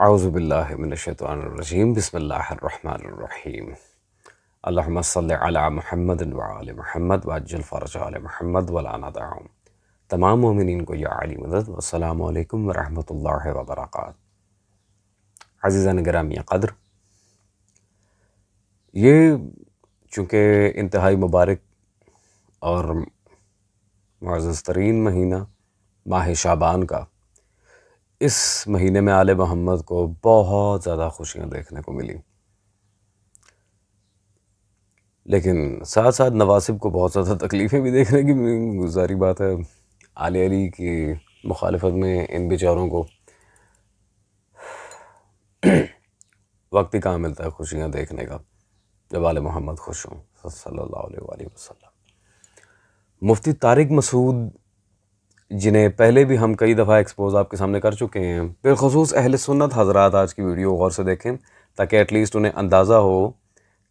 اعوذ باللہ من الشیطان الرجیم بسم اللہ الرحمن الرحیم اللہم صلی علی محمد وعلی محمد وعجل فرج علی محمد ولا ندعهم تمام مومنین کو یا علی مدد والسلام علیکم ورحمۃ اللہ وبرکاتہ۔ عزیزان گرامی قدر، یہ چونکہ انتہائی مبارک اور معزز ترین مہینہ ماہ شعبان کا، اس مہینے میں آل محمد کو بہت زیادہ خوشیاں دیکھنے کو ملی، لیکن ساتھ ساتھ نواسب کو بہت زیادہ تکلیفیں بھی دیکھنے کی ملی۔ ظاہری بات ہے، آل علی کی مخالفت میں ان بیچاروں کو وقت ہی کہاں ملتا ہے خوشیاں دیکھنے کا جب آل محمد خوش ہوں صلی اللہ علیہ وآلہ وسلم۔ مفتی طارق مسعود، جنہیں پہلے بھی ہم کئی دفعہ ایکسپوز آپ کے سامنے کر چکے ہیں، بالخصوص اہل سنت حضرات آج کی ویڈیو غور سے دیکھیں تاکہ ایٹ لیسٹ انہیں اندازہ ہو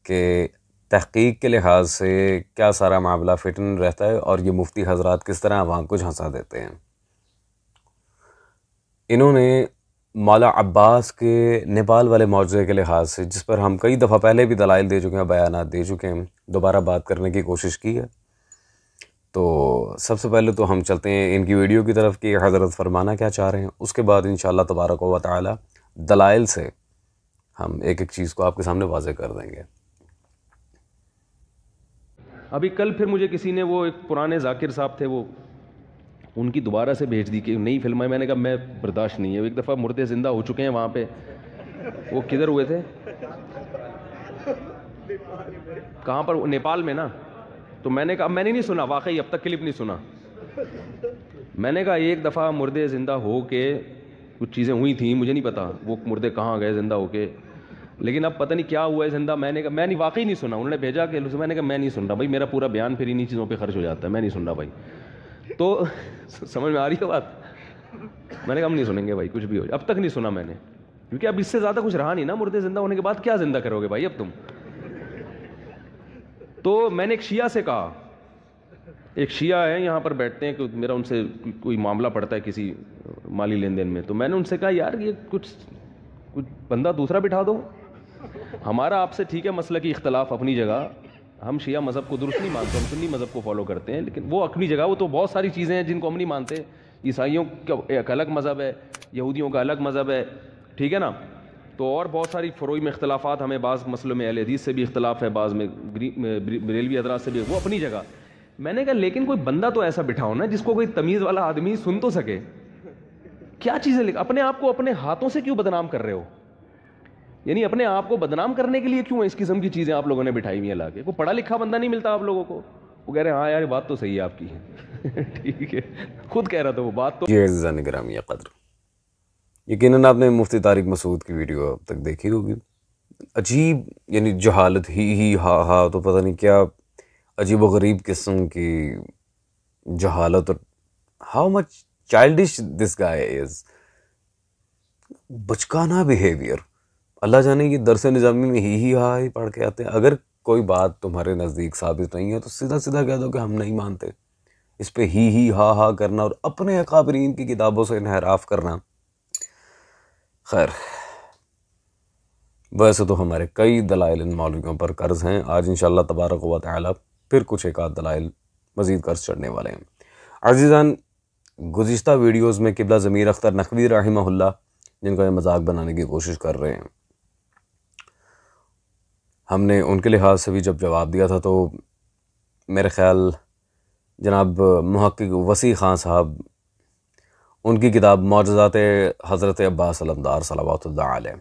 کہ تحقیق کے لحاظ سے کیا سارا معاملہ فٹن رہتا ہے اور یہ مفتی حضرات کس طرح عوام کو جھنسا دیتے ہیں۔ انہوں نے مولا عباس کے نیپال والے معجزے کے لحاظ سے، جس پر ہم کئی دفعہ پہلے بھی دلائل دے چکے ہیں، بیانات دے چکے ہیں، دوبارہ بات کرنے کی کوشش کی ہے۔ تو سب سے پہلے تو ہم چلتے ہیں ان کی ویڈیو کی طرف کہ حضرت فرمانا کیا چاہ رہے ہیں، اس کے بعد انشاءاللہ تبارک و تعالی دلائل سے ہم ایک ایک چیز کو آپ کے سامنے واضح کر دیں گے۔ ابھی کل پھر مجھے کسی نے، وہ ایک پرانے ذاکر صاحب تھے، وہ ان کی دوبارہ سے بھیج دی کہ نئی فلم ہے۔ میں نے کہا میں برداشت نہیں ہے، ایک دفعہ مردے زندہ ہو چکے ہیں وہاں پہ۔ وہ کدھر ہوئے تھے؟ کہاں پر؟ نیپال میں نا۔ تو میں نے کہا میں نے نہیں سنا، واقعی اب تک کلپ نہیں سنا۔ میں نے کہا ایک دفعہ مردے زندہ ہو کے کچھ چیزیں ہوئی تھیں، مجھے نہیں پتا وہ مردے کہاں گئے زندہ ہو کے، لیکن اب پتہ نہیں کیا ہوا ہے زندہ۔ میں نے کہا میں نہیں، واقعی نہیں سنا۔ انہوں نے بھیجا کہ میں نے کہا میں نہیں سن رہا بھائی، میرا پورا بیان پھر انہی چیزوں پہ خرچ ہو جاتا ہے، میں نہیں سن رہا بھائی۔ تو سمجھ میں آ رہی ہے بات؟ میں نے کہا ہم نہیں سنیں گے بھائی، کچھ بھی ہو، اب تک نہیں سنا میں نے، کیونکہ اب اس سے زیادہ کچھ رہا نہیں نا۔ مردے زندہ ہونے کے بعد کیا زندہ کرو گے بھائی اب تم؟ تو میں نے ایک شیعہ سے کہا، ایک شیعہ ہے یہاں پر بیٹھتے ہیں، کہ میرا ان سے کوئی معاملہ پڑتا ہے کسی مالی لین دین میں، تو میں نے ان سے کہا یار یہ کچھ بندہ دوسرا بٹھا دو، ہمارا آپ سے ٹھیک ہے مسئلہ کی اختلاف اپنی جگہ، ہم شیعہ مذہب کو درست نہیں مانتے، ہم سنی مذہب کو فالو کرتے ہیں، لیکن وہ اپنی جگہ، وہ تو بہت ساری چیزیں ہیں جن کو ہم نہیں مانتے۔ عیسائیوں کا ایک الگ مذہب ہے، یہودیوں کا الگ مذہب ہے، ٹھیک ہے نا؟ تو اور بہت ساری فروعی میں اختلافات ہمیں، بعض مسئلوں میں اہل حدیث سے بھی اختلاف ہے، بعض میں بریلوی حضرات سے بھی، وہ اپنی جگہ۔ میں نے کہا لیکن کوئی بندہ تو ایسا بٹھاؤ نا جس کو کوئی تمیز والا آدمی سن تو سکے۔ کیا چیزیں اپنے آپ کو اپنے ہاتھوں سے کیوں بدنام کر رہے ہو؟ یعنی اپنے آپ کو بدنام کرنے کے لیے کیوں اس قسم کی چیزیں آپ لوگوں نے بٹھائی ہوئی ہیں لا کے؟ کوئی پڑھا لکھا بندہ نہیں ملتا آپ لوگوں کو؟ وہ کہہ رہے ہیں ہاں یار بات تو صحیح ہے آپ کی ٹھیک ہے، خود کہہ رہا تھا وہ بات تو۔ جی عزیزان گرامی قدر، یقیناً آپ نے مفتی طارق مسعود کی ویڈیو اب تک دیکھی ہوگی۔ عجیب، یعنی جہالت ہی ہا تو پتہ نہیں کیا عجیب و غریب قسم کی جہالت، اور how much childish this guy is, بچکانہ بیہیویئر۔ اللہ جانے یہ درس نظامی میں ہی ہا ہی پڑھ کے آتے ہیں۔ اگر کوئی بات تمہارے نزدیک ثابت نہیں ہے تو سیدھا سیدھا کہہ دو کہ ہم نہیں مانتے۔ اس پہ ہی ہا کرنا اور اپنے اکابرین کی کتابوں سے انحراف کرنا، خیر ویسے تو ہمارے کئی دلائل ان مولویوں پر قرض ہیں۔ آج انشاءاللہ تبارک و تعالی پھر کچھ ایک آدھ دلائل مزید قرض چڑھنے والے ہیں۔ عزیزان، گزشتہ ویڈیوز میں قبلہ ضمیر اختر نقوی رحمہ اللہ، جن کا یہ مذاق بنانے کی کوشش کر رہے ہیں، ہم نے ان کے لحاظ سے بھی جب جواب دیا تھا تو میرے خیال جناب محقق وسیع خان صاحب، ان کی کتاب معجزات حضرت عباس علمدار صلوات اللہ علیہ،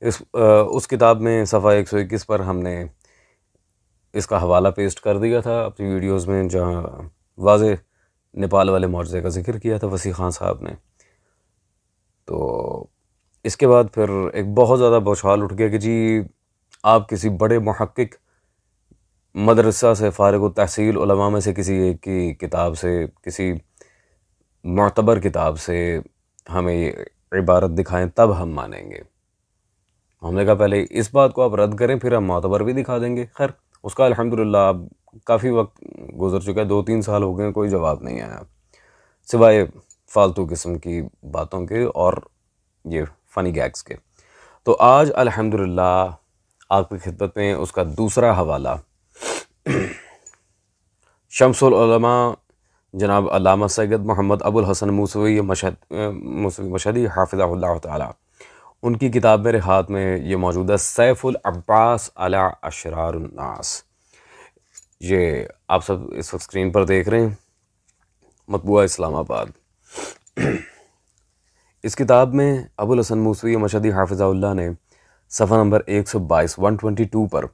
اس کتاب میں صفحہ 121 پر ہم نے اس کا حوالہ پیسٹ کر دیا تھا اپنی ویڈیوز میں، جہاں واضح نیپال والے معجزے کا ذکر کیا تھا وسیع خان صاحب نے۔ تو اس کے بعد پھر ایک بہت زیادہ بوچھال اٹھ گیا کہ جی آپ کسی بڑے محقق مدرسہ سے فارغ التحصیل علماء میں سے کسی ایک کی کتاب سے، کسی معتبر کتاب سے ہمیں یہ عبارت دکھائیں تب ہم مانیں گے۔ ہم نے کہا پہلے اس بات کو آپ رد کریں پھر ہم معتبر بھی دکھا دیں گے۔ خیر اس کا الحمدللہ اب کافی وقت گزر چکا ہے، 2-3 سال ہو گئے، کوئی جواب نہیں آیا سوائے فالتو قسم کی باتوں کے اور یہ فنی گیگز کے۔ تو آج الحمدللہ آپ کی خدمت میں اس کا دوسرا حوالہ شمس العلماء جناب علامہ سید محمد ابو الحسن موسوی مشہدی حافظہ اللہ تعالی، ان کی کتاب میرے ہاتھ میں یہ موجود ہے، سیف العباس علی اشرار الناس۔ یہ آپ سب اس وقت اسکرین پر دیکھ رہے ہیں، مطبوعہ اسلام آباد۔ اس کتاب میں ابو الحسن موسوی مشہدی حافظہ اللہ نے صفحہ نمبر 122 پر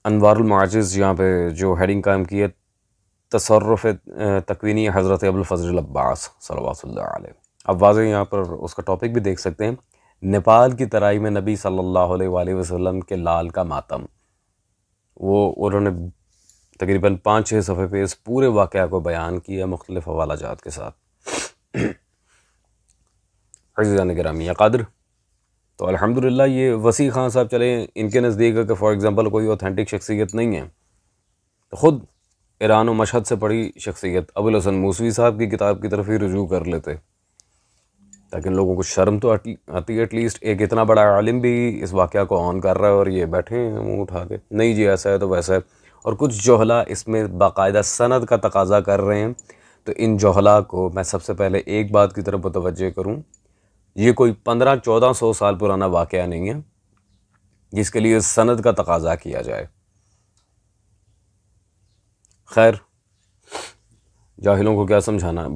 انوار المعجز یہاں پہ جو ہیڈنگ قائم کی ہے، تصرف تکوینی حضرت ابو الفضل العباس صلوات اللہ علیہ۔ اب واضح یہاں پر اس کا ٹاپک بھی دیکھ سکتے ہیں، نیپال کی ترائی میں نبی صلی اللہ علیہ وآلہ وسلم کے لال کا ماتم۔ وہ انہوں نے تقریباً 5-6 صفحے پہ اس پورے واقعہ کو بیان کیا مختلف حوالہ جات کے ساتھ۔ عزیزان گرامی قدر، تو الحمدللہ یہ وسیع خان صاحب چلیں ان کے نزدیک کہ فار ایگزامپل کوئی اوتھینٹک شخصیت نہیں ہے، تو خود ایران و مشہد سے پڑھی شخصیت ابو الحسن موسوی صاحب کی کتاب کی طرف ہی رجوع کر لیتے، تاکہ لوگوں کو شرم تو آتی۔ ایٹ لیسٹ ایک اتنا بڑا عالم بھی اس واقعہ کو آن کر رہا ہے اور یہ بیٹھے ہیں منہ اٹھا کے، نہیں جی ایسا ہے تو ویسا ہے، اور کچھ جوہلا اس میں باقاعدہ سند کا تقاضا کر رہے ہیں۔ تو ان جوہلا کو میں سب سے پہلے ایک بات کی طرف متوجہ کروں، یہ کوئی 1500-1400 سال پرانا واقعہ نہیں ہے جس کے لیے سند کا تقاضا کیا جائے۔ خیر، جاہلوں کو کیا سمجھانا،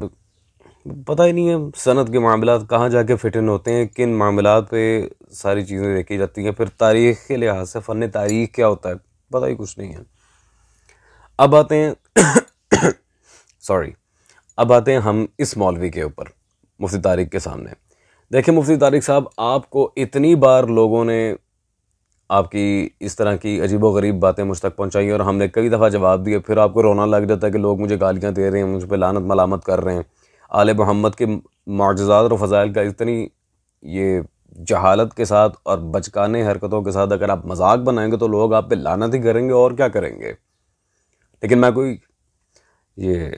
پتہ ہی نہیں ہے سند کے معاملات کہاں جا کے فٹ ان ہوتے ہیں، کن معاملات پہ ساری چیزیں دیکھی جاتی ہیں، پھر تاریخ کے لحاظ سے فن تاریخ کیا ہوتا ہے پتہ ہی کچھ نہیں ہے۔ اب آتے ہیں ہم اس مولوی کے اوپر، مفتی طارق کے سامنے۔ دیکھیں مفتی طارق صاحب، آپ کو اتنی بار لوگوں نے آپ کی اس طرح کی عجیب و غریب باتیں مجھ تک پہنچائی اور ہم نے کئی دفعہ جواب دیا، پھر آپ کو رونا لگ جاتا ہے کہ لوگ مجھے گالیاں دے رہے ہیں، مجھ پہ لعنت ملامت کر رہے ہیں۔ آل محمد کے معجزات اور فضائل کا اتنی یہ جہالت کے ساتھ اور بچکانے حرکتوں کے ساتھ اگر آپ مذاق بنائیں گے تو لوگ آپ پہ لعنت ہی کریں گے اور کیا کریں گے۔ لیکن میں کوئی یہ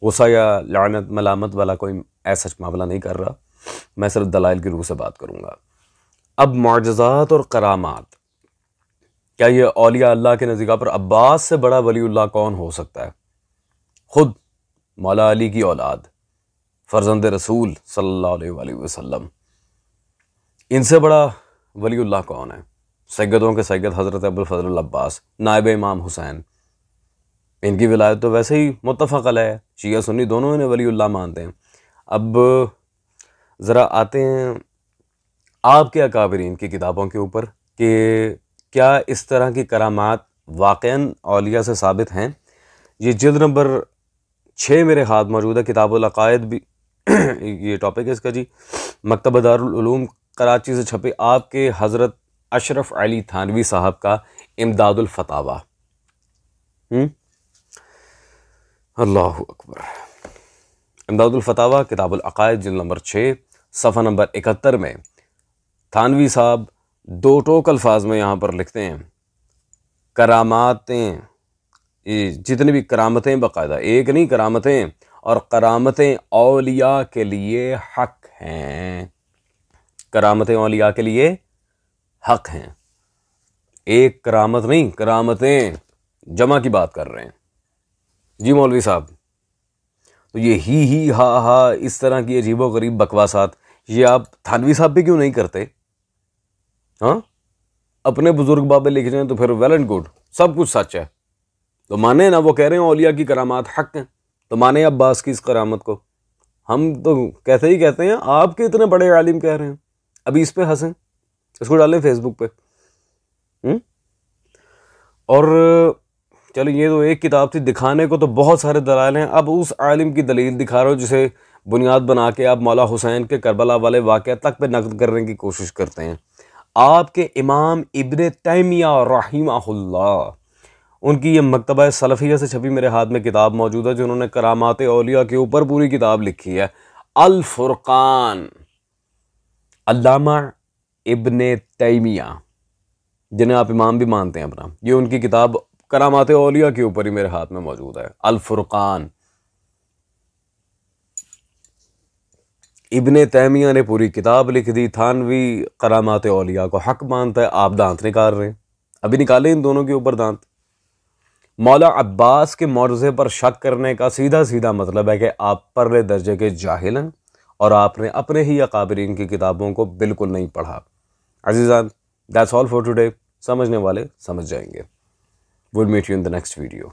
غصہ یا لعنت ملامت والا کوئی ایسا معاملہ نہیں کر رہا، میں صرف دلائل کی روح سے بات کروں گا۔ اب معجزات اور کرامات، کیا یہ اولیاء اللہ کے نزدیک پر عباس سے بڑا ولی اللہ کون ہو سکتا ہے؟ خود مولا علی کی اولاد، فرزند رسول صلی اللہ علیہ وآلہ وسلم، ان سے بڑا ولی اللہ کون ہے؟ سیدوں کے سید حضرت ابو الفضل العباس، نائب امام حسین، ان کی ولایت تو ویسے ہی متفق علیہ ہے، شیعہ سنی دونوں انہیں ولی اللہ مانتے ہیں۔ اب ذرا آتے ہیں آپ کے اکابرین کی کتابوں کے اوپر کہ کیا اس طرح کی کرامات واقعاً اولیاء سے ثابت ہیں۔ یہ جلد نمبر 6 میرے ہاتھ موجود ہے، کتاب العقائد بھی یہ ٹاپک ہے اس کا جی، مکتبہ دارالعلوم کراچی سے چھپے آپ کے حضرت اشرف علی تھانوی صاحب کا امداد الفتاویٰ۔ اللہ اکبر۔ امداد الفتاویٰ کتاب العقائد جلد نمبر 6 صفحہ نمبر 71 میں تھانوی صاحب 2 ٹوک الفاظ میں یہاں پر لکھتے ہیں، کراماتیں، جتنی بھی کرامتیں، باقاعدہ ایک نہیں کرامتیں، اور کرامتیں اولیاء کے لیے حق ہیں، کرامتیں اولیاء کے لیے حق ہیں، ایک کرامت نہیں، کرامتیں جمع کی بات کر رہے ہیں جی مولوی صاحب۔ تو یہ ہی ہا اس طرح کی عجیب و غریب بکواسات یہ آپ تھانوی صاحب بھی کیوں نہیں کرتے؟ ہاں، اپنے بزرگ بابے لکھ جائیں تو پھر ویل اینڈ گڈ، سب کچھ سچ ہے تو مانے نا، وہ کہہ رہے ہیں اولیاء کی کرامات حق ہیں تو مانے عباس کی اس کرامت کو۔ ہم تو کہتے ہی کہتے ہیں، آپ کے اتنے بڑے عالم کہہ رہے ہیں، ابھی اس پہ ہنسیں، اس کو ڈالیں فیس بک پہ۔ اور چلو یہ تو ایک کتاب تھی، دکھانے کو تو بہت سارے دلائل ہیں، اب اس عالم کی دلیل دکھا رہا ہو جسے بنیاد بنا کے آپ مولا حسین کے کربلا والے واقعہ تک پہ نقد کرنے کی کوشش کرتے ہیں۔ آپ کے امام ابن تیمیہ رحمہ اللہ، ان کی یہ مکتبہ سلفیہ سے چھپی میرے ہاتھ میں کتاب موجود ہے، جنہوں نے کرامات اولیاء کے اوپر پوری کتاب لکھی ہے، الفرقان، علامہ ابن تیمیہ، جنہیں آپ امام بھی مانتے ہیں اپنا، یہ ان کی کتاب کرامات اولیاء کے اوپر ہی میرے ہاتھ میں موجود ہے، الفرقان۔ ابن تیمیہ نے پوری کتاب لکھ دی، تھانوی کرامات اولیاء کو حق مانتا ہے، آپ دانت نکال رہے ہیں، ابھی نکالیں ان دونوں کے اوپر دانت۔ مولا عباس کے معجزے پر شک کرنے کا سیدھا سیدھا مطلب ہے کہ آپ پرلے درجے کے جاہل ہیں اور آپ نے اپنے ہی اکابرین کی کتابوں کو بالکل نہیں پڑھا۔ عزیزان، that's all for today۔ سمجھنے والے سمجھ جائیں گے۔ We'll meet you in the next video۔